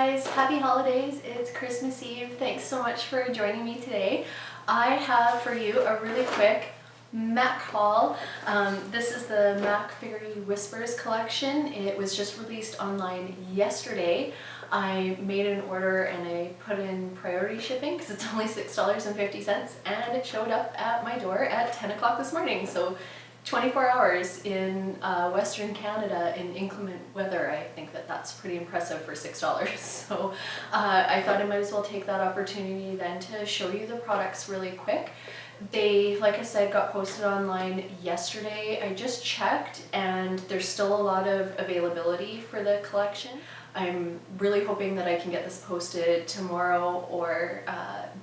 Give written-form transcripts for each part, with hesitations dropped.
guys, happy holidays. It's Christmas Eve. Thanks so much for joining me today. I have for you a really quick Mac haul. This is the Mac Faerie Whispers Collection. It was just released online yesterday. I made an order and I put in priority shipping because it's only $6.50 and it showed up at my door at 10 o'clock this morning. So 24 hours in Western Canada in inclement weather. I think that that's pretty impressive for $6. So I thought I might as well take that opportunity then to show you the products really quick. They, like I said, got posted online yesterday. I just checked and there's still a lot of availability for the collection. I'm really hoping that I can get this posted tomorrow or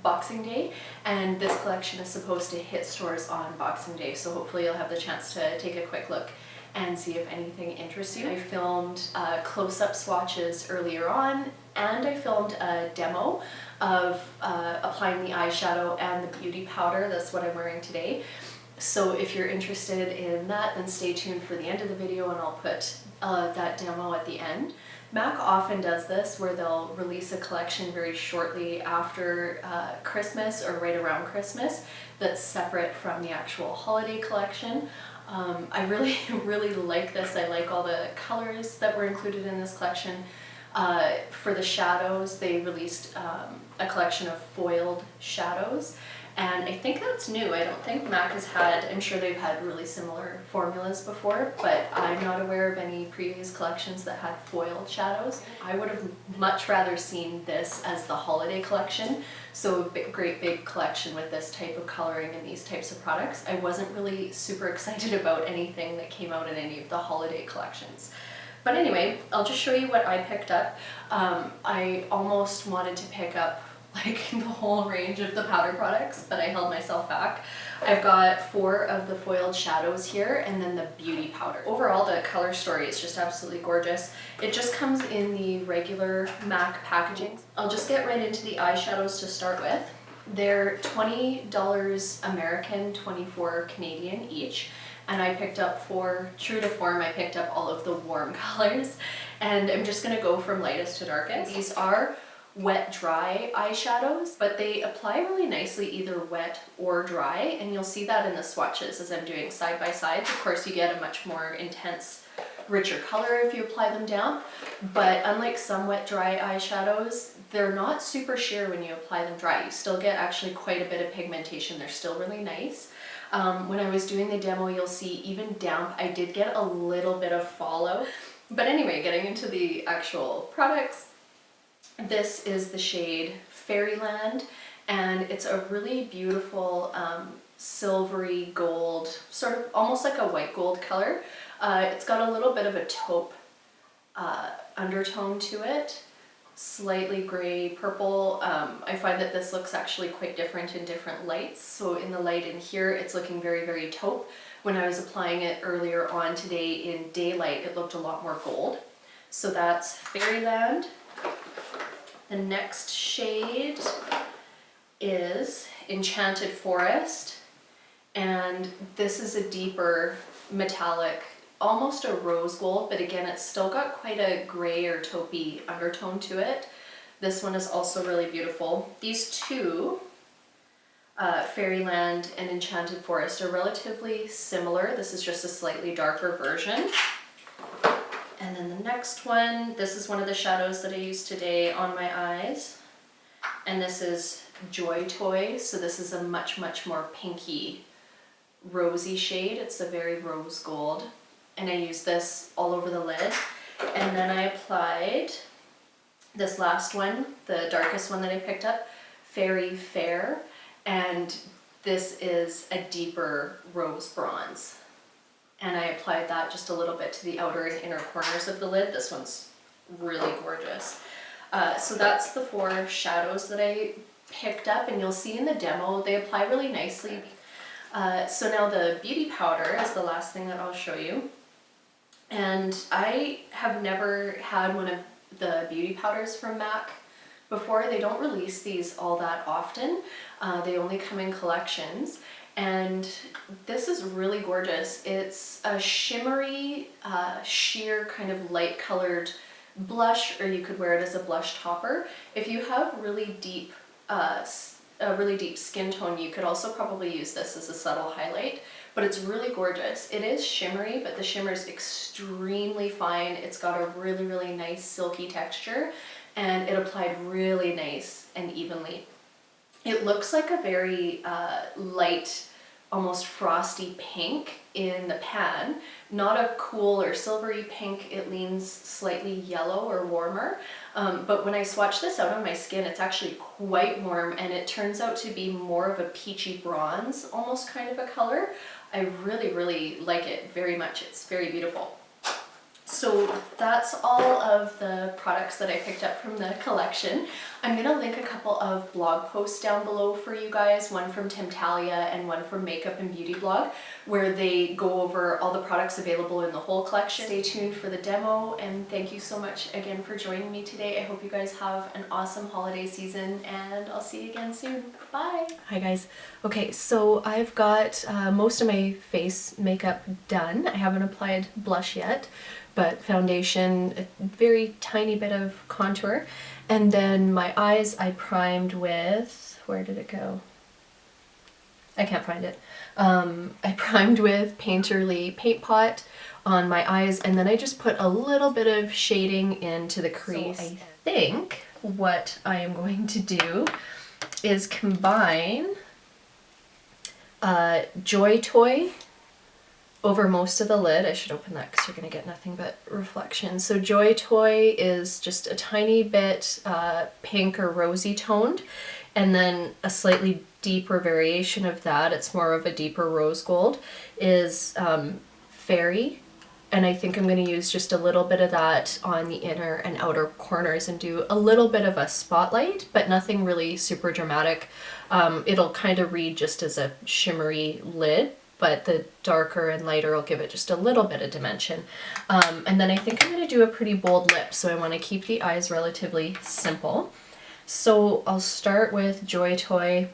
Boxing Day, and this collection is supposed to hit stores on Boxing Day, so hopefully you'll have the chance to take a quick look and see if anything interests you. I filmed close-up swatches earlier on, and I filmed a demo of applying the eyeshadow and the beauty powder. That's what I'm wearing today. So if you're interested in that, then stay tuned for the end of the video and I'll put that demo at the end. Mac often does this where they'll release a collection very shortly after Christmas or right around Christmas that's separate from the actual holiday collection. I really like this. I like all the colors that were included in this collection. For the shadows, they released a collection of foiled shadows. And I think that's new. I don't think Mac has had, I'm sure they've had really similar formulas before, but I'm not aware of any previous collections that had foiled shadows. I would have much rather seen this as the holiday collection, so a great big collection with this type of coloring and these types of products. I wasn't really super excited about anything that came out in any of the holiday collections. But anyway, I'll just show you what I picked up. I almost wanted to pick up like the whole range of the powder products, but I held myself back. I've got 4 of the foiled shadows here and then the beauty powder. Overall, the color story is just absolutely gorgeous. It just comes in the regular MAC packaging. I'll just get right into the eyeshadows to start with. They're $20 American, 24 Canadian each. And I picked up 4, true to form, I picked up all of the warm colors. And I'm just gonna go from lightest to darkest. These are wet dry eyeshadows, but they apply really nicely either wet or dry, and you'll see that in the swatches as I'm doing side by sides. Of course, you get a much more intense, richer color if you apply them down, but unlike some wet dry eyeshadows, they're not super sheer when you apply them dry. You still get actually quite a bit of pigmentation. They're still really nice. When I was doing the demo, you'll see even damp, I did get a little bit of fallout. But anyway, getting into the actual products, this is the shade Fairyland, and it's a really beautiful silvery gold, sort of almost like a white gold color. It's got a little bit of a taupe undertone to it, slightly gray purple. I find that this looks actually quite different in different lights. So in the light in here, it's looking very taupe. When I was applying it earlier on today in daylight, it looked a lot more gold. So that's Fairyland. The next shade is Enchanted Forest, and this is a deeper metallic, almost a rose gold, but again, it's still got quite a gray or taupey undertone to it. This one is also really beautiful. These two, Fairyland and Enchanted Forest, are relatively similar. This is just a slightly darker version. And then the next one, this is one of the shadows that I used today on my eyes. And this is Joy Toy. So this is a much more pinky, rosy shade. It's a very rose gold. And I used this all over the lid. And then I applied this last one, the darkest one that I picked up, Fairy Fair. And this is a deeper rose bronze. And I applied that just a little bit to the outer and inner corners of the lid. This one's really gorgeous. So that's the 4 shadows that I picked up, and you'll see in the demo, they apply really nicely. So now the beauty powder is the last thing that I'll show you. And I have never had one of the beauty powders from MAC before. They don't release these all that often. They only come in collections. And this is really gorgeous. It's a shimmery, sheer kind of light colored blush, or you could wear it as a blush topper. If you have a really deep skin tone, you could also probably use this as a subtle highlight, but it's really gorgeous. It is shimmery, but the shimmer is extremely fine. It's got a really, really nice silky texture, and it applied really nice and evenly. It looks like a very light, almost frosty pink in the pan, not a cool or silvery pink. It leans slightly yellow or warmer, but when I swatch this out on my skin, it's actually quite warm, and it turns out to be more of a peachy bronze, almost kind of a color. I really, really like it very much. It's very beautiful. So that's all of the products that I picked up from the collection. I'm gonna link a couple of blog posts down below for you guys, one from Temptalia and one from Makeup and Beauty Blog, where they go over all the products available in the whole collection. Stay tuned for the demo, and thank you so much again for joining me today. I hope you guys have an awesome holiday season, and I'll see you again soon. Bye! Hi guys. Okay, so I've got most of my face makeup done. I haven't applied blush yet, but foundation, a very tiny bit of contour, and then my eyes I primed with, where did it go? I can't find it. I primed with Painterly Paint Pot on my eyes, and then I just put a little bit of shading into the crease. So I think what I am going to do is combine Joy Toy over most of the lid. I should open that because you're going to get nothing but reflection. So Joy Toy is just a tiny bit pink or rosy toned, and then a slightly deeper variation of that, it's more of a deeper rose gold, is Fairy. And I think I'm going to use just a little bit of that on the inner and outer corners and do a little bit of a spotlight, but nothing really super dramatic. It'll kind of read just as a shimmery lid, but the darker and lighter will give it just a little bit of dimension. And then I think I'm going to do a pretty bold lip, so I want to keep the eyes relatively simple. So I'll start with Joy Toy,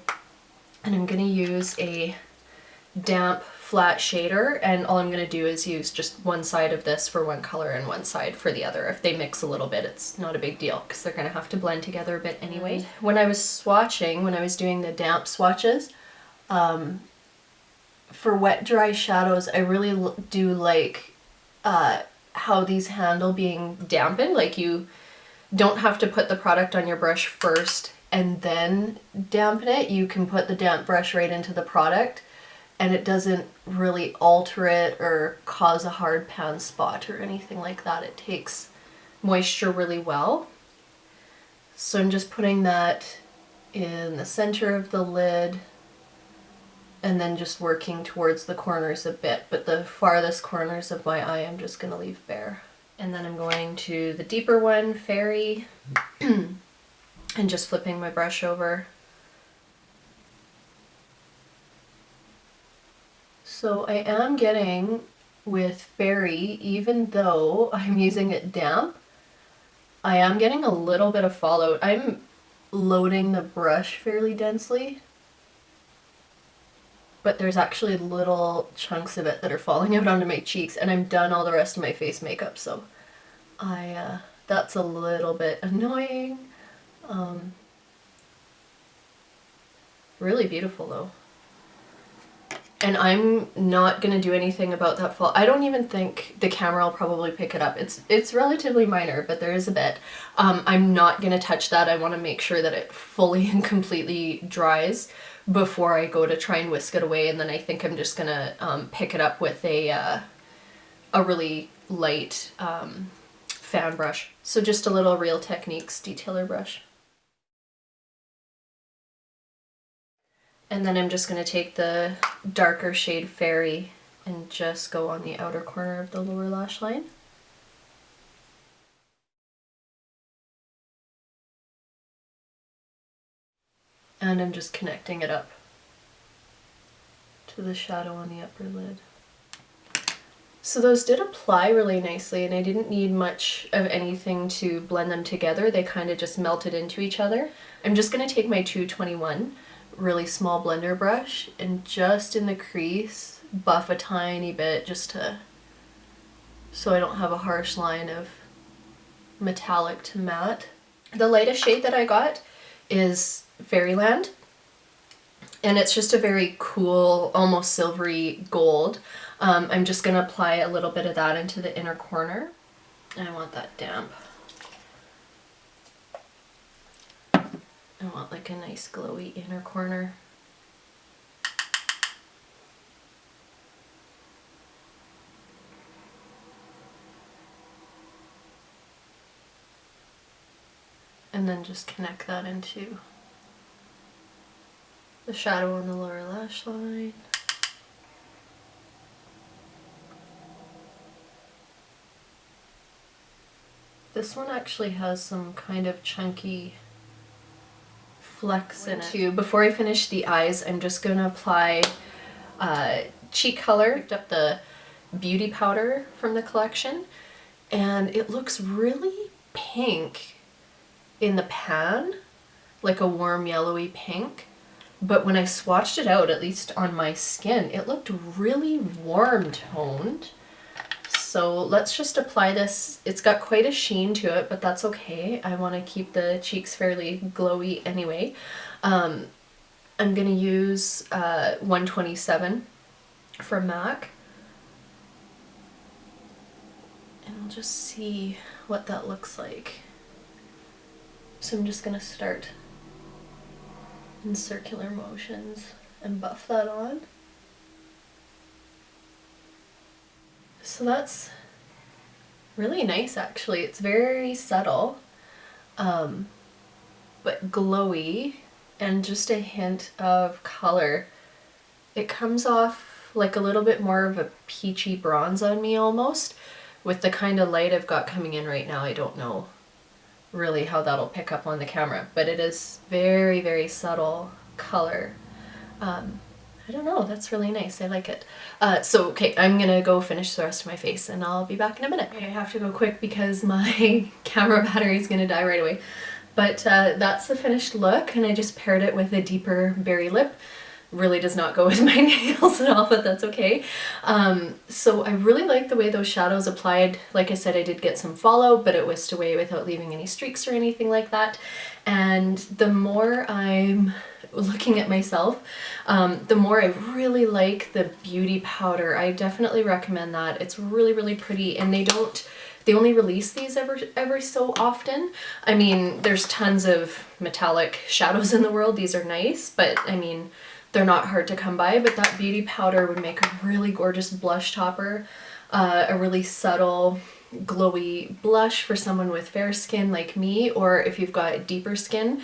and I'm going to use a damp flat shader, and all I'm going to do is use just one side of this for one color and one side for the other. If they mix a little bit, it's not a big deal because they're going to have to blend together a bit anyway. When I was swatching, when I was doing the damp swatches, for wet dry shadows, I really do like how these handle being dampened. Like, you don't have to put the product on your brush first and then dampen it. You can put the damp brush right into the product, and it doesn't really alter it or cause a hard pan spot or anything like that. It takes moisture really well. So I'm just putting that in the center of the lid, and then just working towards the corners a bit, but the farthest corners of my eye I'm just going to leave bare. And then I'm going to the deeper one, Fairy, and just flipping my brush over. So I am getting, with Fairy, even though I'm using it damp, I am getting a little bit of fallout. I'm loading the brush fairly densely, but there's actually little chunks of it that are falling out onto my cheeks, and I'm done all the rest of my face makeup, so that's a little bit annoying. Really beautiful though. And I'm not gonna do anything about that fall. I don't even think the camera will probably pick it up. It's relatively minor, but there is a bit. I'm not gonna touch that. I want to make sure that it fully and completely dries before I go to try and whisk it away, and then I think I'm just gonna pick it up with a really light fan brush. So just a little Real Techniques detailer brush. And then I'm just going to take the darker shade Fairy and just go on the outer corner of the lower lash line. And I'm just connecting it up to the shadow on the upper lid. So those did apply really nicely, and I didn't need much of anything to blend them together. They kind of just melted into each other. I'm just going to take my 221 really small blender brush and just in the crease buff a tiny bit, just so I don't have a harsh line of metallic to matte. The lightest shade that I got is Fairyland, and it's just a very cool, almost silvery gold. I'm just gonna apply a little bit of that into the inner corner. I want that damp. I want like a nice glowy inner corner. And then just connect that into the shadow on the lower lash line. This one actually has some kind of chunky flecks in it too. Before I finish the eyes, I'm just going to apply cheek color. I picked up the beauty powder from the collection, and it looks really pink in the pan, like a warm yellowy pink, but when I swatched it out, at least on my skin, it looked really warm toned. So let's just apply this. It's got quite a sheen to it, but that's okay. I want to keep the cheeks fairly glowy anyway. I'm gonna use 127 from Mac, and I'll just see what that looks like. So I'm just gonna start in circular motions and buff that on. So that's really nice actually. It's very subtle, but glowy, and just a hint of color. It comes off like a little bit more of a peachy bronze on me almost. With the kind of light I've got coming in right now, I don't know really how that'll pick up on the camera, but it is very, very subtle color. I don't know, that's really nice. I like it. So, okay, I'm gonna go finish the rest of my face and I'll be back in a minute. Okay, I have to go quick because my camera battery is gonna die right away. But that's the finished look, and I just paired it with a deeper berry lip. Really does not go with my nails at all, but that's okay. So I really like the way those shadows applied. Like I said, I did get some fallout, but it whisked away without leaving any streaks or anything like that. And the more I'm looking at myself, the more I really like the beauty powder. I definitely recommend that. It's really, really pretty, and they only release these every so often. I mean, there's tons of metallic shadows in the world. These are nice, but I mean, they're not hard to come by, but that beauty powder would make a really gorgeous blush topper, a really subtle glowy blush for someone with fair skin like me, or if you've got deeper skin,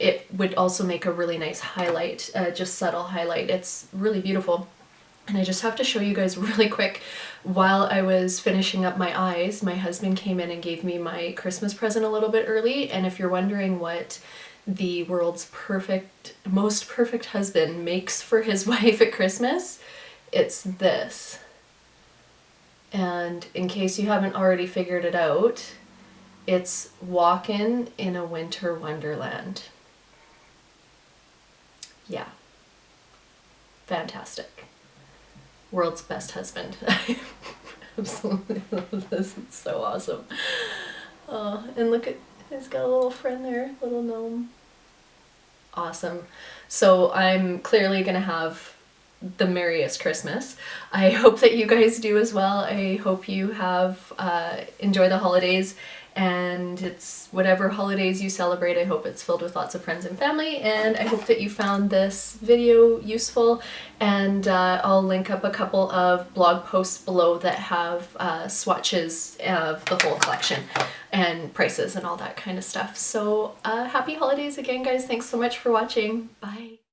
it would also make a really nice highlight, just subtle highlight. It's really beautiful. And I just have to show you guys really quick, while I was finishing up my eyes, my husband came in and gave me my Christmas present a little bit early, and if you're wondering what the world's most perfect husband makes for his wife at Christmas, it's this. And in case you haven't already figured it out, it's walking in a winter wonderland. Yeah. Fantastic. World's best husband. I absolutely love this. It's so awesome. Oh, and look at, he's got a little friend there, little gnome. Awesome. So I'm clearly gonna have the merriest Christmas. I hope that you guys do as well. I hope you have enjoy the holidays, and it's whatever holidays you celebrate, I hope it's filled with lots of friends and family, and I hope that you found this video useful, and I'll link up a couple of blog posts below that have swatches of the whole collection and prices and all that kind of stuff. So happy holidays again, guys. Thanks so much for watching. Bye.